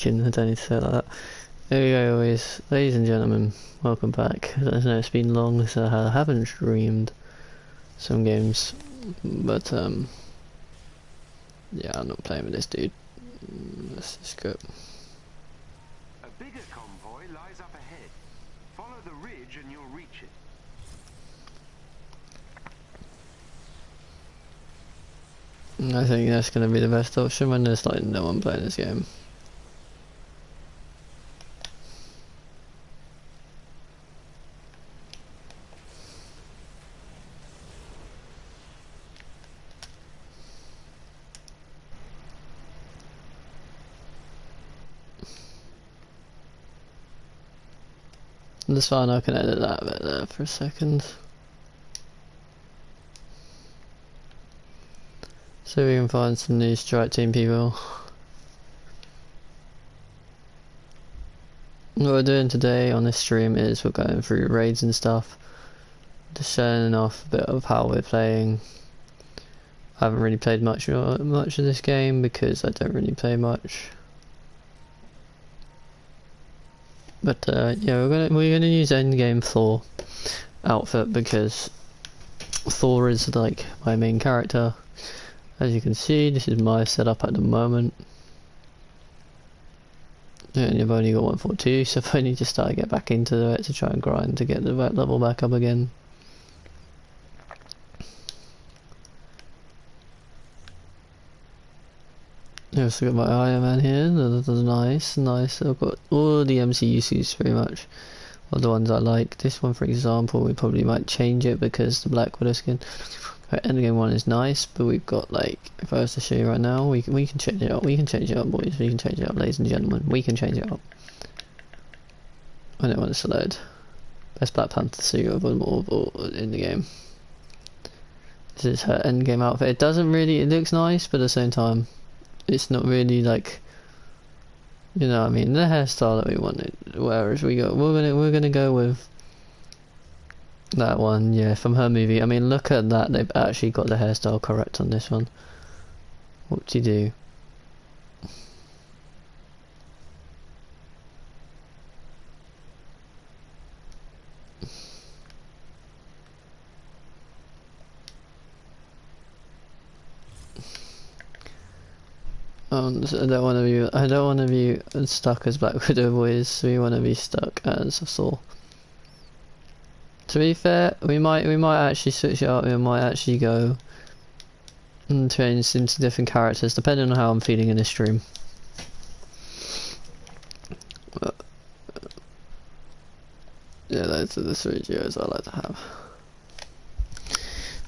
I don't need to say it like that. There we go, ladies and gentlemen, welcome back. I know it's been long, so I haven't streamed some games, but yeah, I'm not playing with this dude. Let's just go. A bigger convoy lies up ahead. Follow the ridge and you'll reach it. I think that's going to be the best option when there's like no one playing this game. That's fine, I can edit that bit there for a second. So we can find some new strike team people. What we're doing today on this stream is we're going through raids and stuff. Just showing off a bit of how we're playing. I haven't really played much of this game because I don't really play much. But yeah, we're gonna use endgame Thor outfit because Thor is like my main character. As you can see, this is my setup at the moment. And I've only got 142, so I need to start to get back into it to try and grind to get the level back up again. I've also got my Iron Man here, that's nice. I've got all the MCU suits pretty much. All the ones I like. This one for example, we probably might change it because the Black Widow skin. Our endgame one is nice, but we've got like, if I was to show you right now, we can change it up. We can change it up, boys. We can change it up, ladies and gentlemen. We can change it up. I don't want it to load. Best Black Panther suit of them all in the game. This is her endgame outfit. It doesn't really, it looks nice, but at the same time, it's not really like, you know what I mean, the hairstyle that we wanted. Whereas we're gonna go with that one, yeah, from her movie. I mean, look at that, they've actually got the hairstyle correct on this one. What do you do? So I don't want to be stuck as Black Widow boys. We want to be stuck as Thor. To be fair, we might actually switch it up. We might actually go and change into different characters depending on how I'm feeling in this stream. But, yeah, those are the three duos I like to have.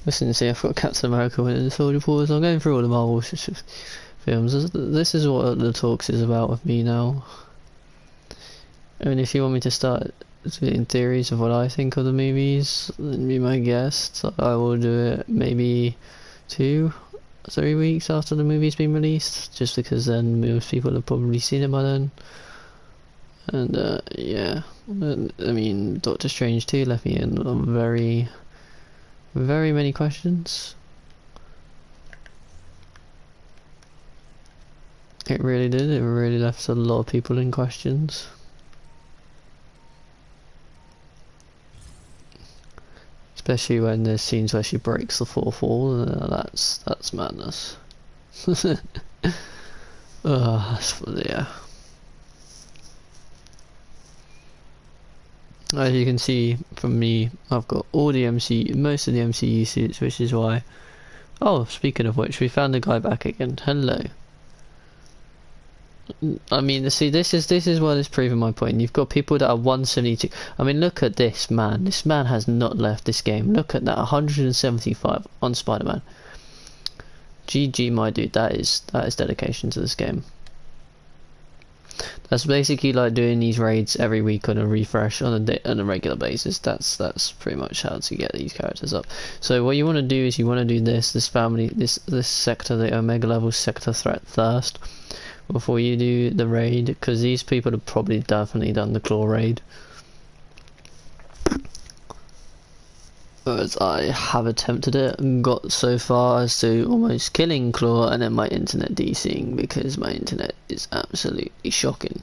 Listen, see, I've got Captain America winning the Soldier Force. I'm going through all the Marvel films. This is what the talks is about with me now. I mean, if you want me to start in theories of what I think of the movies, then be my guest. I will do it maybe 2-3 weeks after the movie's been released, just because then most people have probably seen it by then. And yeah, I mean, Doctor Strange 2 left me in very many questions. It really did. It really left a lot of people in questions. Especially when there's scenes where she breaks the fourth wall. That's madness. Yeah. As you can see from me, I've got all the most of the MCU suits, which is why. Oh, speaking of which, we found the guy back again. Hello. I mean, see, this is what is proving my point. You've got people that are 172. I mean, look at this man. This man has not left this game. Look at that, 175 on Spider-Man. GG, my dude. That is dedication to this game. That's basically like doing these raids every week on a refresh on a regular basis. That's pretty much how to get these characters up. So what you want to do is you want to do this sector, the Omega level sector threat first, before you do the raid, because these people have probably definitely done the claw raid. Whereas I have attempted it and got so far as to almost killing Claw and then my internet DCing because my internet is absolutely shocking.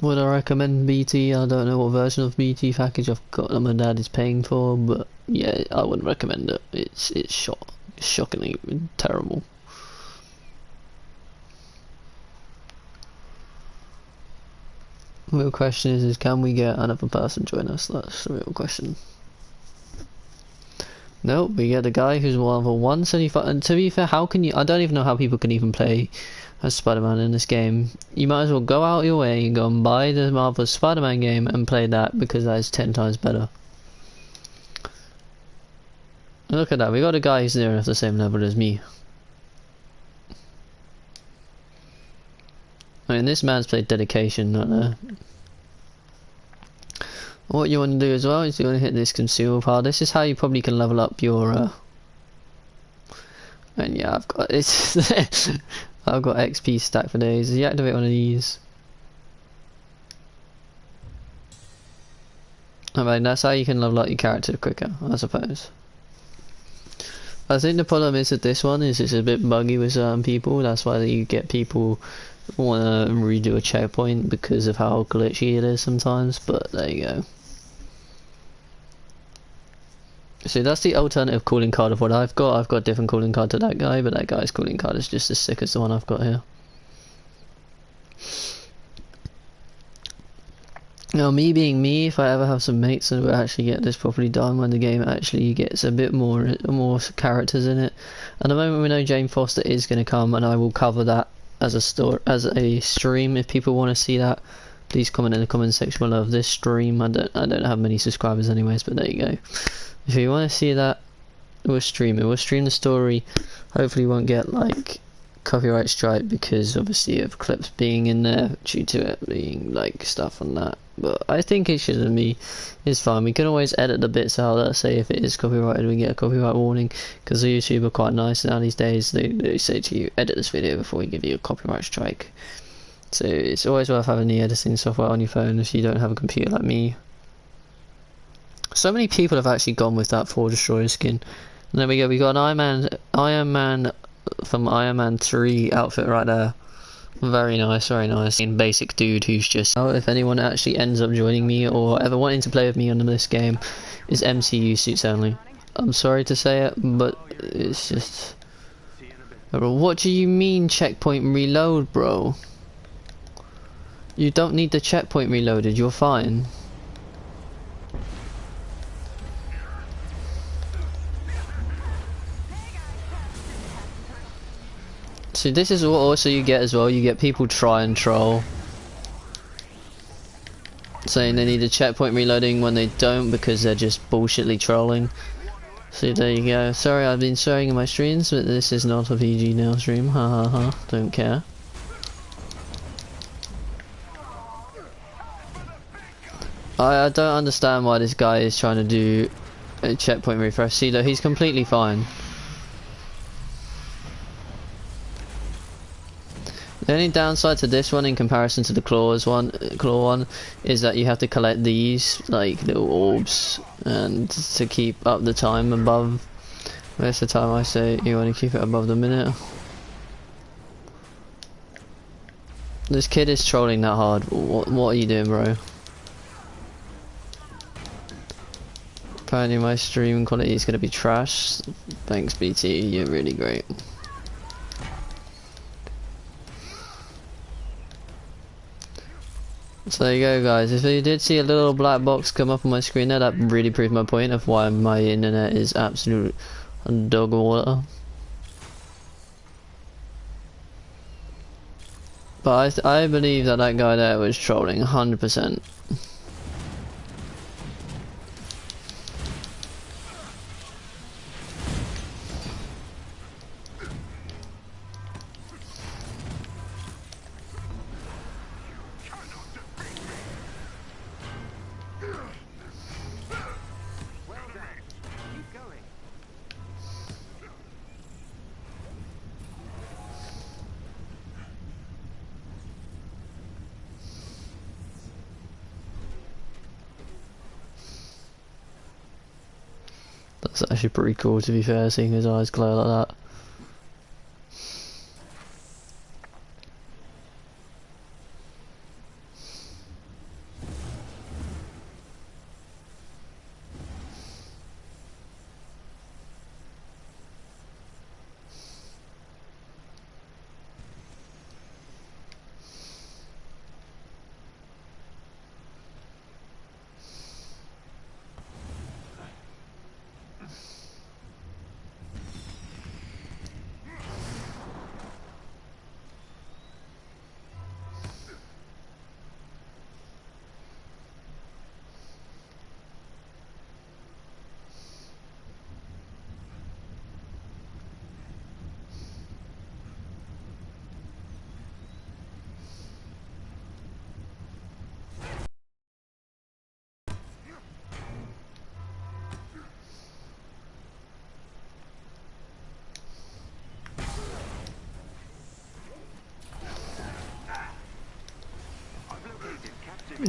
Would I recommend BT? I don't know what version of BT package I've got that my dad is paying for, but yeah, I wouldn't recommend it. It's shockingly terrible. The real question is can we get another person join us? That's the real question. Nope, we get a guy who's level 175. And to be fair, how can you? I don't even know how people can even play as Spider-Man in this game. You might as well go out your way and go and buy the Marvel Spider-Man game and play that because that is 10 times better. Look at that, we got a guy who's near enough the same level as me. I mean, this man's played dedication, not there. What you want to do as well is you want to hit this consumable pile. This is how you probably can level up your and yeah, I've got it's I've got XP stacked for days. You activate one of these. I mean, that's how you can level up your character quicker, I suppose. I think the problem is with this one is it's a bit buggy with certain people. That's why you get people want to redo a checkpoint because of how glitchy it is sometimes, but there you go. So that's the alternative calling card of what I've got. I've got a different calling card to that guy, but that guy's calling card is just as sick as the one I've got here. Now, me being me, if I ever have some mates and we actually get this properly done, when the game actually gets a bit more characters in it. At the moment, we know Jane Foster is going to come, and I will cover that as a stream. If people want to see that, please comment in the comment section below of this stream. I don't have many subscribers anyways, but there you go. If you want to see that, we'll stream it. We'll stream the story. Hopefully, we won't get like copyright strike because obviously of clips being in there due to it being like stuff on that. But I think it shouldn't be. It's fine. We can always edit the bits out. Let's say if it is copyrighted, we get a copyright warning. Because the YouTube are quite nice now these days. They say to you, edit this video before we give you a copyright strike. So it's always worth having the editing software on your phone if you don't have a computer like me. So many people have actually gone with that 4 Destroyer skin. And there we go. We got an Iron Man from Iron Man 3 outfit right there. Very nice, very nice. And basic dude who's just... Oh, if anyone actually ends up joining me or ever wanting to play with me on this game, is MCU suits only. I'm sorry to say it, but it's just... What do you mean checkpoint reload, bro? You don't need the checkpoint reloaded, you're fine. So this is what also you get as well, you get people try and troll. Saying they need a checkpoint reloading when they don't because they're just bullshitly trolling. So there you go. Sorry I've been swearing in my streams, but this is not a PG now stream, ha ha ha, don't care. I don't understand why this guy is trying to do a checkpoint refresh. See though, he's completely fine. The only downside to this one in comparison to the claw one is that you have to collect these like little orbs and to keep up the time above. Where's the time I say you want to keep it above the minute? This kid is trolling that hard. What are you doing, bro? Apparently my stream quality is going to be trash. Thanks BT, you're really great. So there you go guys, if you did see a little black box come up on my screen there, that really proved my point of why my internet is absolute dog water. But I believe that guy there was trolling 100%. That's actually pretty cool, to be fair, seeing his eyes glow like that.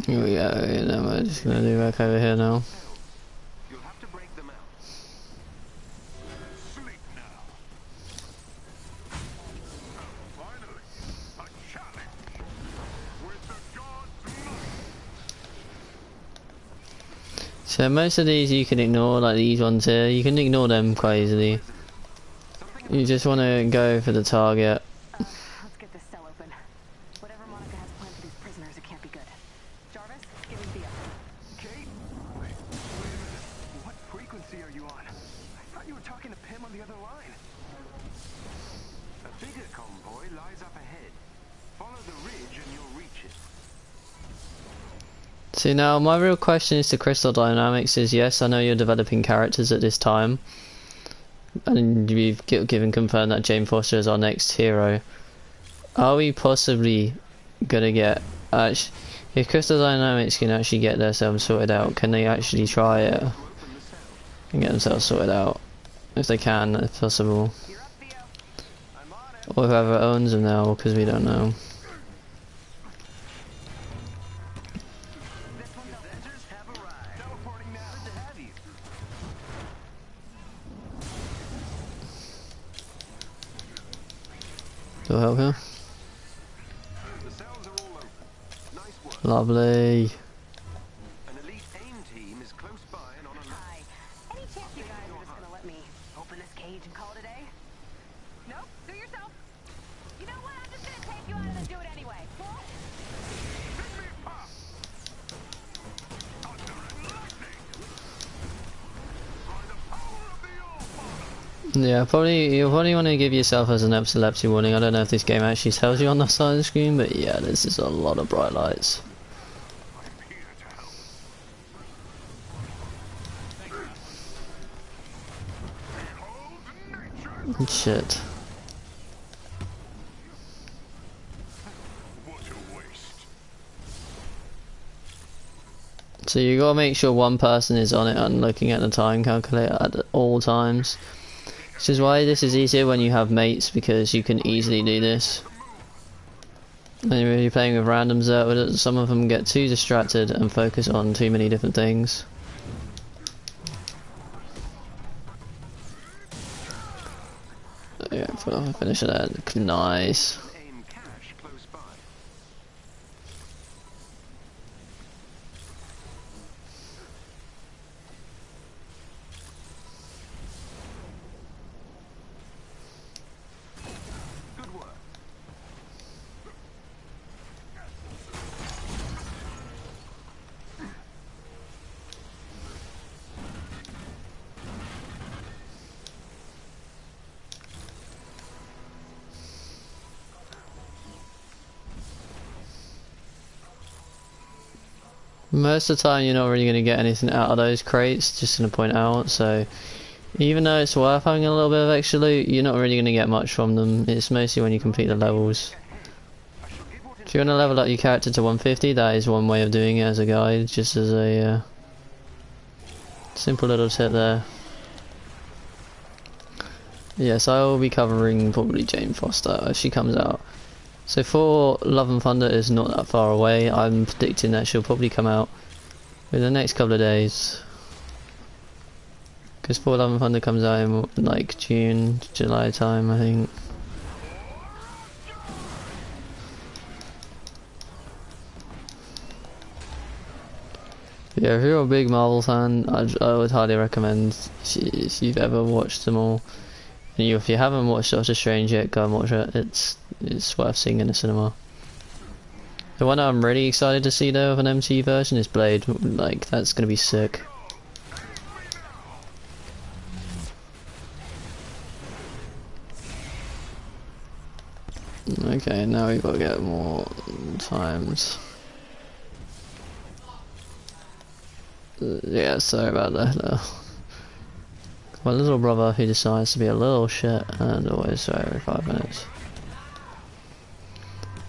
Here we go, and then we're just gonna do back over here now. You'll have to break them out. Sleep now. Finally, a challenge with the god's might. So most of these you can ignore, like these ones here, you can ignore them quite easily. You just want to go for the target. Let's get this cell open. Whatever Monica has planned for these prisoners, it can't be good. Jarvis, give me Thea. Kate? Wait a minute. What frequency are you on? I thought you were talking to Pim on the other line. A bigger convoy lies up ahead. Follow the ridge and you'll reach it. See, now my real question is to Crystal Dynamics is, yes, I know you're developing characters at this time, and we've given confirmed that Jane Foster is our next hero. Are we possibly gonna get, if Crystal Dynamics can actually get themselves sorted out, can they actually try it and get themselves sorted out? If they can, if possible. You're up, Theo. I'm on it. Or whoever owns them now, because we don't know. This one's open. Avengers have arrived. Teleporting now. Good to have you. Do I help here? The cells are all open. Nice work. Lovely. An elite AIM team is close by and on alert. Hi. Any chance you guys are just gonna let me open this cage and call it a day? Nope. Do it yourself. You know what? I'm just gonna take you out and then do it anyway. Cool? Yeah, probably you probably want to give yourself as an epilepsy warning. I don't know if this game actually tells you on the side of the screen, but yeah, this is a lot of bright lights. Shit. So you gotta make sure one person is on it and looking at the time calculator at all times. Which is why this is easier when you have mates, because you can easily do this. And when you're playing with randoms there, some of them get too distracted and focus on too many different things. Yeah, finish that. Nice. AIM cache close by. Good work. Most of the time you're not really going to get anything out of those crates, just going to point out, so even though it's worth having a little bit of extra loot, you're not really going to get much from them. It's mostly when you complete the levels. If you want to level up your character to 150, that is one way of doing it as a guide, just as a simple little tip there. Yes, I will be covering probably Jane Foster if she comes out. So for Love and Thunder is not that far away. I'm predicting that she'll probably come out in the next couple of days. Because Thor: Love and Thunder comes out in like June, July time, I think. Yeah, if you're a big Marvel fan, I would highly recommend if you've ever watched them all. And if you haven't watched Doctor Strange yet, go and watch it. It's worth seeing in the cinema. The one I'm really excited to see though of an MCU version is Blade. Like, that's gonna be sick. Okay, now we've got to get more times. Yeah, sorry about that though. My little brother who decides to be a little shit and always so every 5 minutes.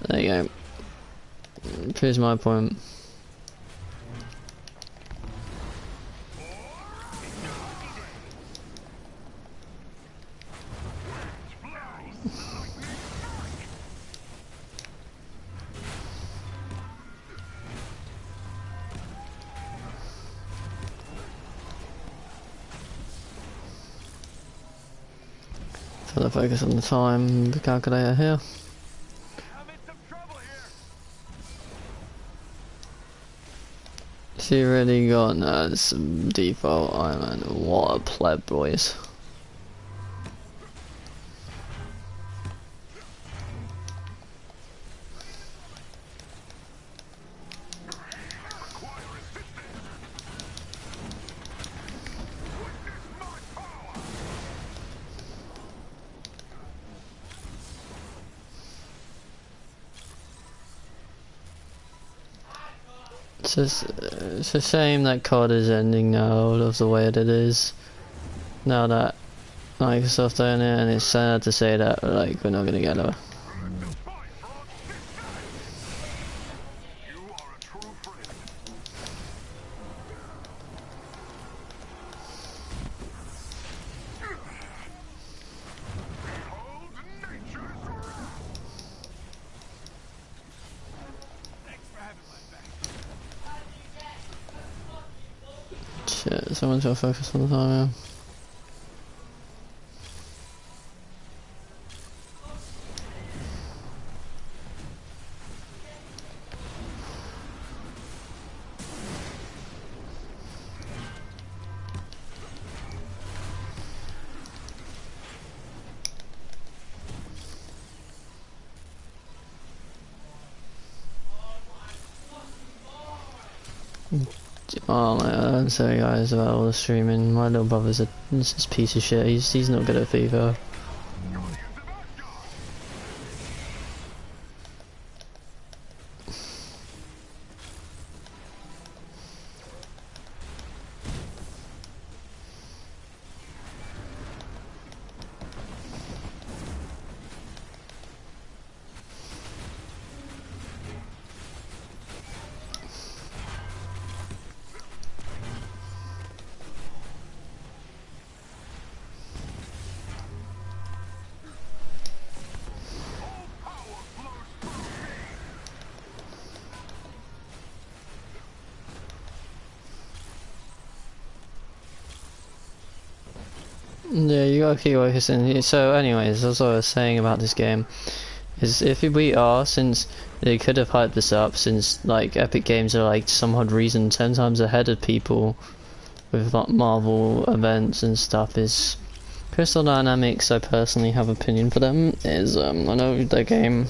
There you go. Here's my point. Further focus on the time, the calculator here. She really got some default Iron Man. What a pleb, boys. It's a shame that COD is ending now of the way that it is. Now that Microsoft own it, and it's sad to say that like we're not gonna get a. Shit, someone's got to focus on the time, yeah. Oh my god, I'm sorry guys about all the streaming. My little brother's this piece of shit. He's not good at FIFA. Yeah, you gotta keep focusing. So anyways, that's what I was saying about this game. Is if we are, since they could have hyped this up, since like Epic Games are like some odd reason 10 times ahead of people with like Marvel events and stuff, is Crystal Dynamics, I personally have opinion for them, is I know their game,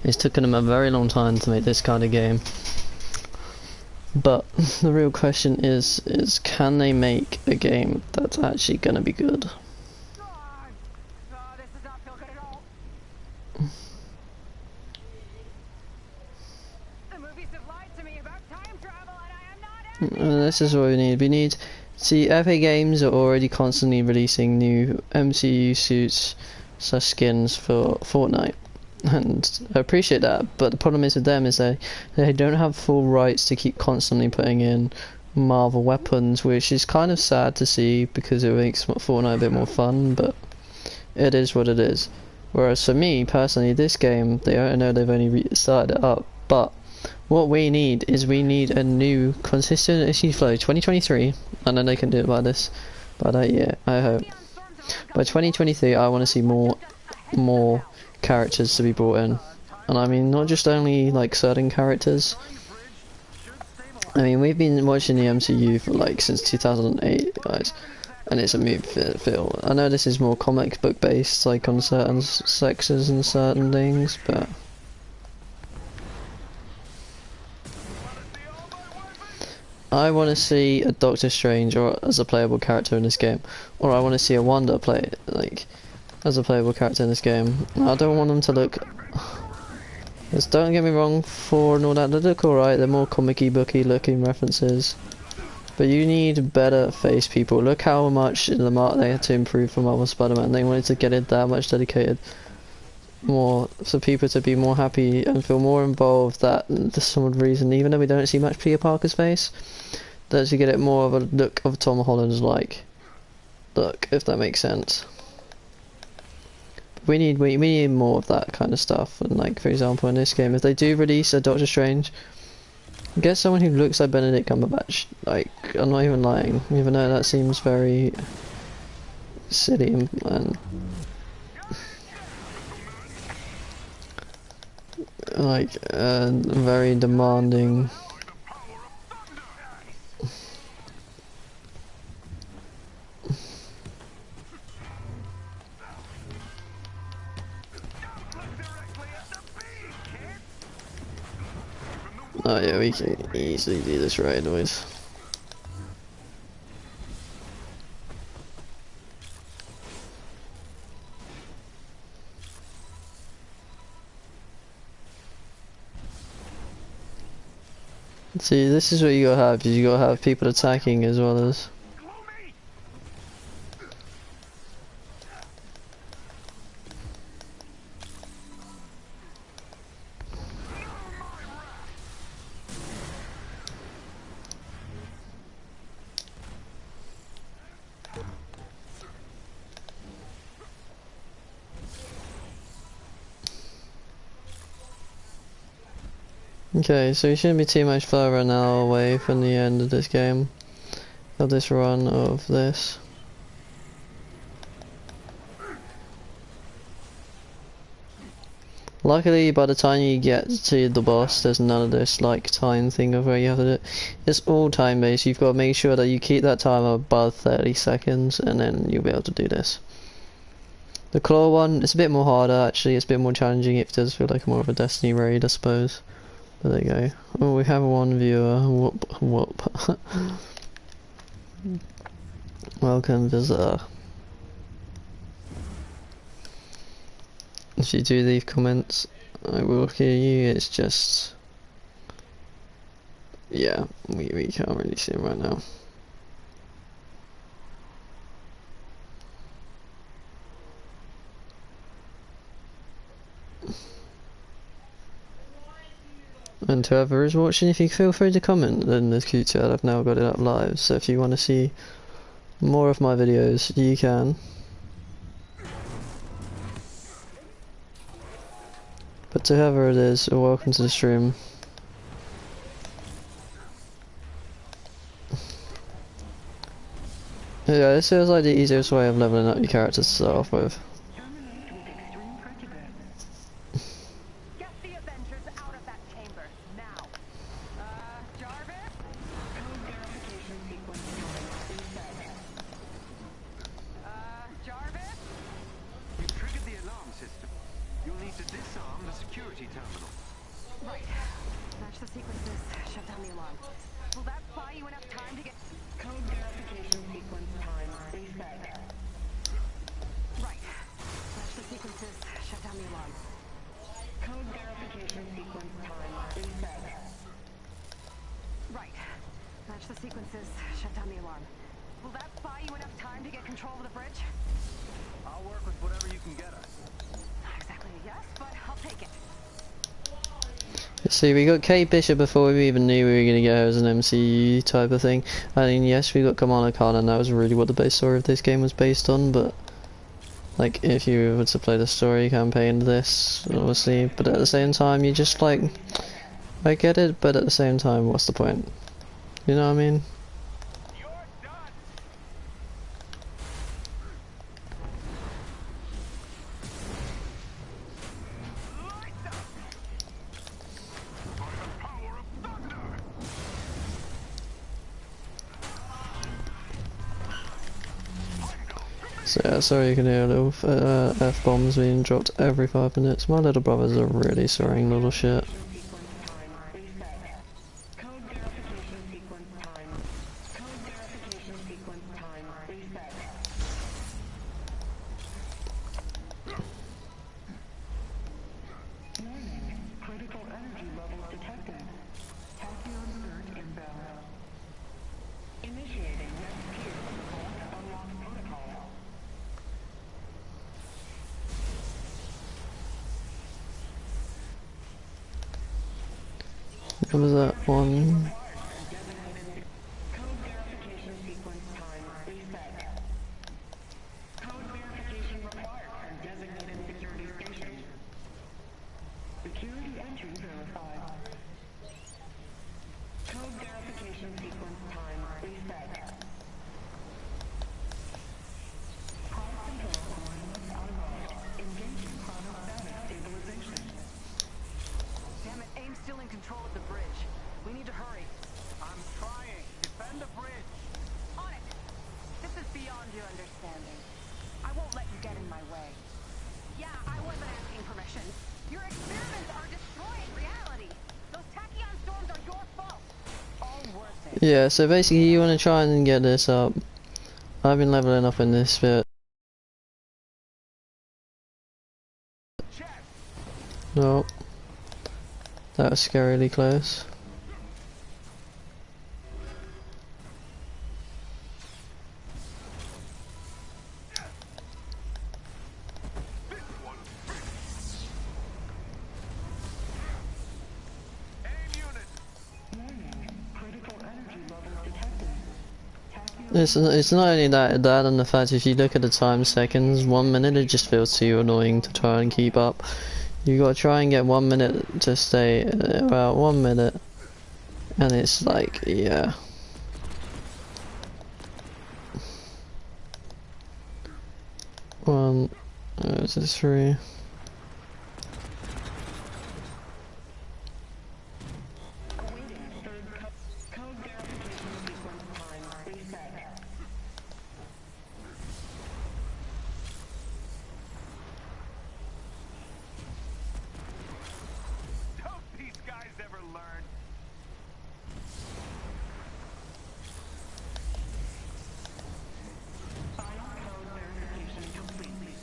it's taken them a very long time to make this kind of game. But the real question is can they make a game that's actually gonna be good? This does not feel good at all. The movies have lied to me about time travel, and I am not And this is what we need. We need. See, Epic Games are already constantly releasing new MCU suits / skins for Fortnite. And I appreciate that, but the problem is with them is they don't have full rights to keep constantly putting in Marvel weapons, which is kind of sad to see because it makes Fortnite a bit more fun, but it is what it is. Whereas for me personally, this game, I know they've only started it up, but what we need is a new consistent issue flow 2023. I know they can do it by this. By that year, I hope. By 2023, I want to see more characters to be brought in. And I mean, not just only like certain characters. I mean, we've been watching the MCU for like since 2008, guys. And it's a movie film. I know this is more comic book based, like on certain sexes and certain things, but I want to see a Doctor Strange or as a playable character in this game, or I want to see a Wanda play like as a playable character in this game. I don't want them to look. Just don't get me wrong, Thor and all that, they look alright. They're more comic-y, booky looking references. But you need better face people. Look how much in the mark they had to improve for Marvel Spider-Man. They wanted to get it that much dedicated. More for people to be more happy and feel more involved, that for some reason, even though we don't see much Peter Parker's face, that to get it more of a look of Tom Holland's like look, if that makes sense. We need more of that kind of stuff. And like, for example, in this game, if they do release a Doctor Strange, get someone who looks like Benedict Cumberbatch. Like, I'm not even lying, even though that seems very silly and like very demanding. Oh yeah, we can easily do this right, boys. See, this is what you gotta have, is you gotta have people attacking as well as... Okay, so we shouldn't be too much further now away from the end of this game, of this run of this. Luckily, by the time you get to the boss, there's none of this like time thing of where you have to do it. It's all time based. You've got to make sure that you keep that timer above 30 seconds, and then you'll be able to do this. The claw one, it's a bit more harder actually. It's a bit more challenging. It does feel like more of a Destiny raid, I suppose. But there you go. Oh, we have one viewer. Whoop, whoop. Welcome, visitor. If you do leave comments, I will hear you. It's just... yeah, we can't really see him right now. And whoever is watching, if you feel free to comment in the future, I've now got it up live, so if you want to see more of my videos, you can. But to whoever it is, welcome to the stream. Yeah, this feels like the easiest way of leveling up your characters to start off with. Get the Avengers out of that chamber now. Jarvis? Jarvis? You triggered the alarm system. You'll need to disarm the security terminal. Right. Match the sequences. Shut down the alarm. Will that buy you enough time to get... Code verification sequence time reset. Right. Match the sequences. Shut down the alarm. Code verification sequence time reset. Right. Match the sequences. Shut down the alarm. Will that buy you enough time to get control of the bridge? I'll work with whatever you can get us. Not exactly a yes, but I'll take it. See, we got Kate Bishop before we even knew we were going to get her as an MCU type of thing. I mean, yes, we got Kamala Khan, and that was really what the base story of this game was based on, but... like, if you were to play the story campaign of this, obviously, but at the same time, you just, like... I get it, but at the same time, what's the point? You know what I mean? So yeah, sorry you can hear little F-bombs being dropped every 5 minutes. My little brother's a really soaring little shit. Code verification sequence time. Code verification sequence time. Reset. Warning. Critical energy levels detected. Tachyon surge inbound. Initiating next tier. Vault unlock protocol. What was that one? Code verification sequence time. Reset. Code verification required from designated security station. Security entry verified. Code verification sequence time. Reset. Pod control coordinates unlocked. Engaging chronostatic stabilization. Damn it, AIM's still in control of the bridge. We need to hurry. I'm trying. Defend the bridge. On it! This is beyond your understanding. I won't let you get in my way. Yeah, I wasn't asking permission. Your experiments are destroying reality. Those tachyon storms are your fault. All worth it. Yeah, so basically you want to try and get this up. I've been leveling up in this bit. Check. No. That was scarily close. Aim unit. Warning. Critical energy levels detected. Tachyon It's not only that and the fact if you look at the time seconds, 1 minute it just feels too annoying to try and keep up. You gotta try and get 1 minute to stay about 1 minute, and it's like, yeah. This is 3. awaiting third code verification sequence time. Reset. Don't these guys ever learn? Final code verification complete.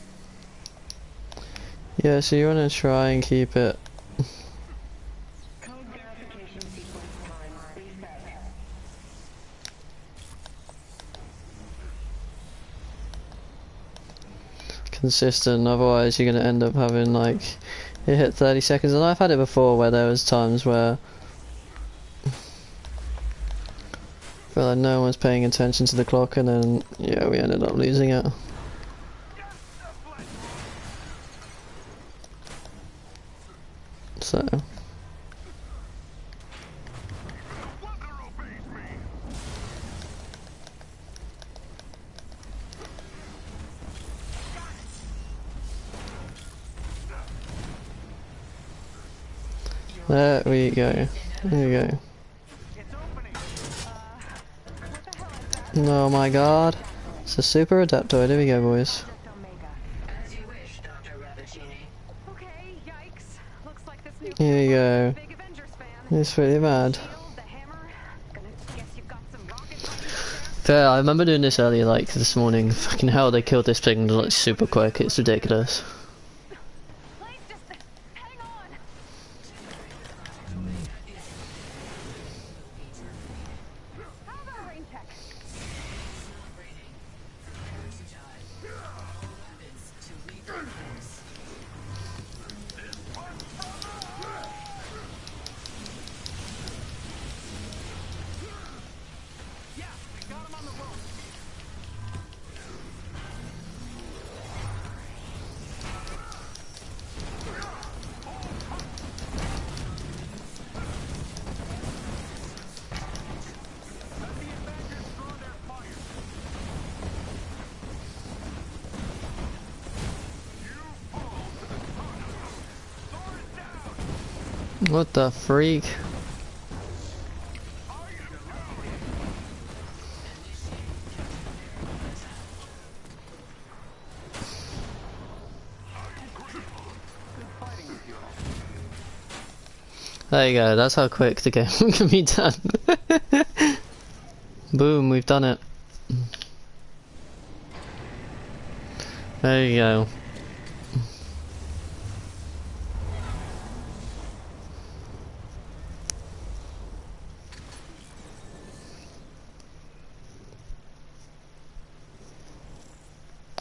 Yeah, so you wanna try and keep it. Code verification sequence time. Reset. Consistent, otherwise you're gonna end up having like it hit 30 seconds, and I've had it before where there was times where I feel like no one was paying attention to the clock, and then yeah, we ended up losing it. So Wonder obeys me. there we go. There we go. It's opening. What the hell is that? Oh my god. It's a super adaptoid. Here we go, boys. Just Omega. As you wish, Dr. Rabbitini. Okay, yikes. Looks like this new Here we camera is go. a big Avengers fan. It's pretty mad. Shield, the hammer. Gonna guess you've got some rocket launchers Fair, I remember doing this earlier, like this morning. Fucking hell, they killed this thing like super quick. It's ridiculous. there. Please just hang on. How about a rain check? Yeah, we got him on the rope. Let the Avengers draw their fire. You fall to the tornado. Sword down. What the freak? Are you doing? There you go, that's how quick the game can be done. Boom, we've done it. There you go.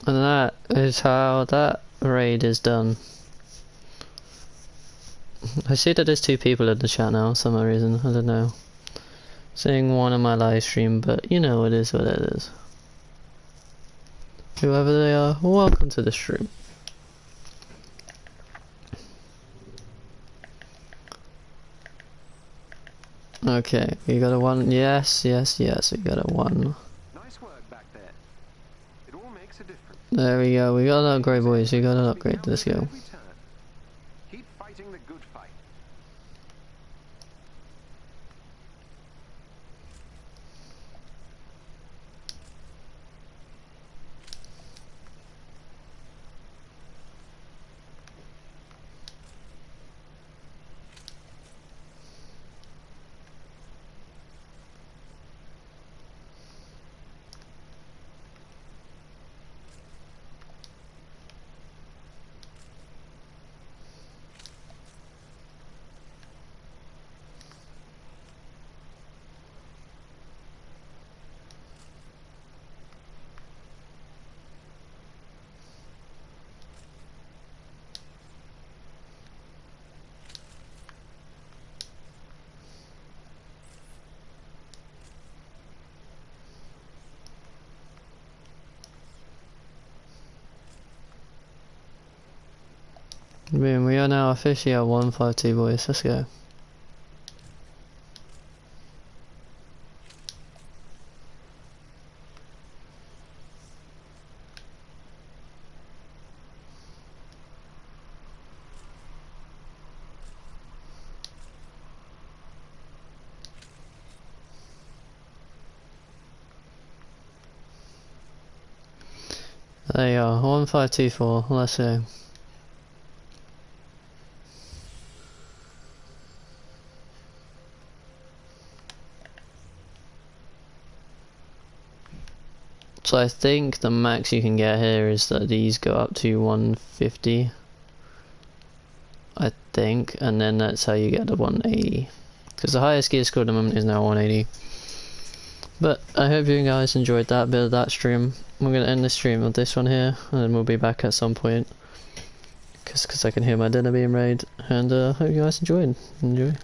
And that is how that raid is done. I see that there's 2 people in the chat now for some reason, I don't know. Seeing one on my live stream, but you know it is what it is. Whoever they are, welcome to the stream. Okay, we got a 1, yes, yes, yes, we got a 1. Nice work back there. It all makes a difference. There we go, we got an upgrade boys, we got an upgrade, let's go. Every turn. Keep fighting the good fight. Boom, we are now officially at 152 boys, let's go. There you are, 1524, let's go. So I think the max you can get here is that these go up to 150. I think, and then that's how you get the 180. Because the highest gear score at the moment is now 180. But I hope you guys enjoyed that bit of that stream. We're going to end the stream with this one here, and then we'll be back at some point. Because I can hear my dinner being made. And hope you guys enjoyed. Enjoy.